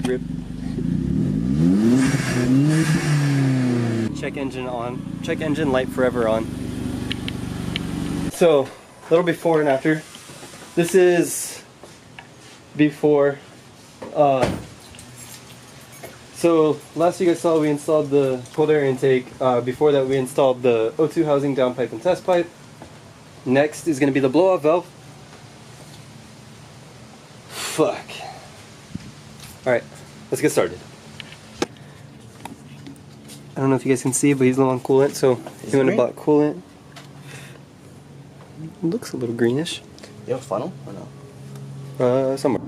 grip. Check engine on. Check engine light forever on. So, a little before and after. This is before. So last you guys saw, we installed the cold air intake. Before that, we installed the O2 housing downpipe and test pipe. Next is going to be the blow-off valve. Fuck. Alright, let's get started. I don't know if you guys can see, but he's low on coolant, so he went and bought coolant. It looks a little greenish. You have a funnel or no? Somewhere.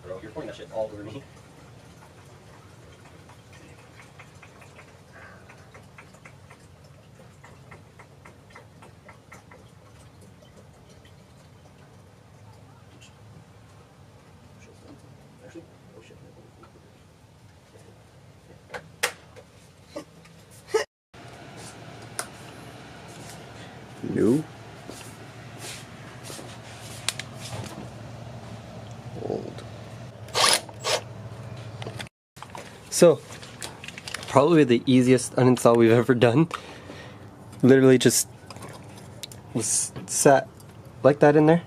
Bro, you're pouring that shit all over me. New. Old. So, probably the easiest uninstall we've ever done. Literally just was sat like that in there.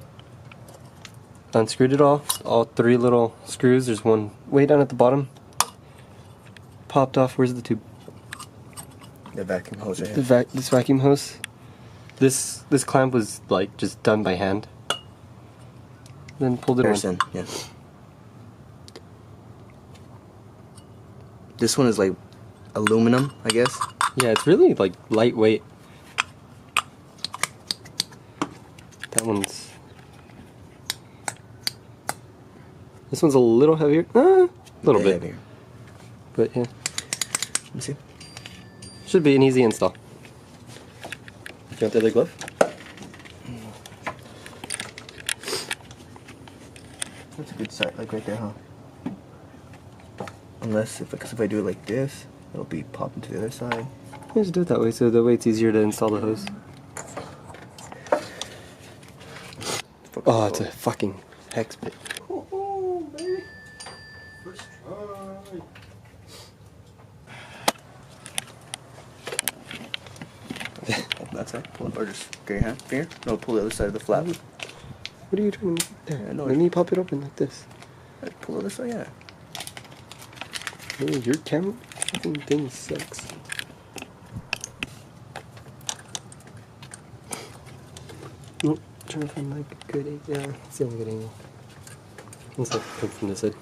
Unscrewed it all 3 little screws. There's one way down at the bottom. Popped off. Where's the tube? The vacuum hose right here. This vacuum hose. This clamp was like just done by hand. Then pulled it on. Yeah. This one is like aluminum, I guess. Yeah, it's really like lightweight. That one's. This one's a little heavier. A little bit. Heavier. But yeah. Let me see. Should be an easy install. You want the other glove? That's a good side, like right there, huh? Unless, because if I do it like this, it'll be popping to the other side. Just do it that way, so that way it's easier to install the hose. Oh, it's a fucking hex bit. Oh, baby. First try. Open that side, pull it, or just get your hand, finger. No, pull the other side of the flap. What are you doing there? Yeah, no, Let me pop it open like this. Pull the other side, yeah. Hey, your camera fucking thing sucks. Oh, trying to find like a good angle. Yeah, it's the only good angle. Let's have to come from this side.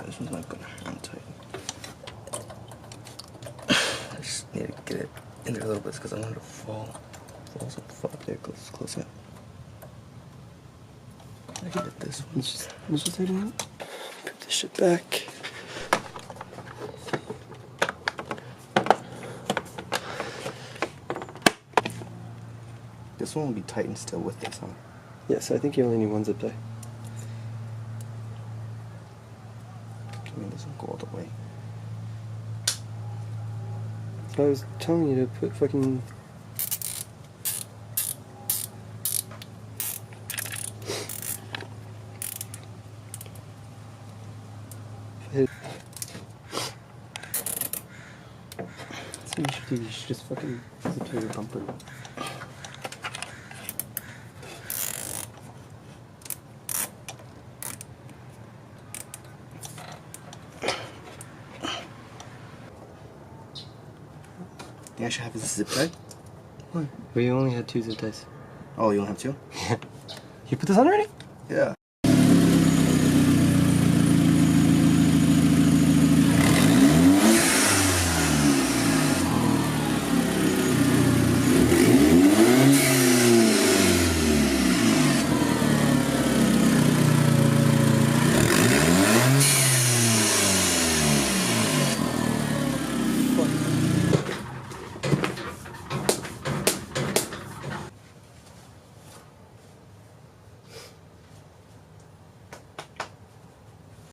This one's not gonna run tight. I just need to get it in there a little bit because I want it to fall. Falls up, fall up there, close up. I can get this one. Let's just take it out. Put this shit back. This one will be tightened still with this, huh? Yes, I think you only need one zip tie. I mean, this will go all the way. I was telling you to put fucking... That's what you should do. You should just fucking zip tie your bumper. You think I should have a zip tie? What? We only had 2 zip ties. Oh, you don't have 2? Yeah. You put this on already? Yeah.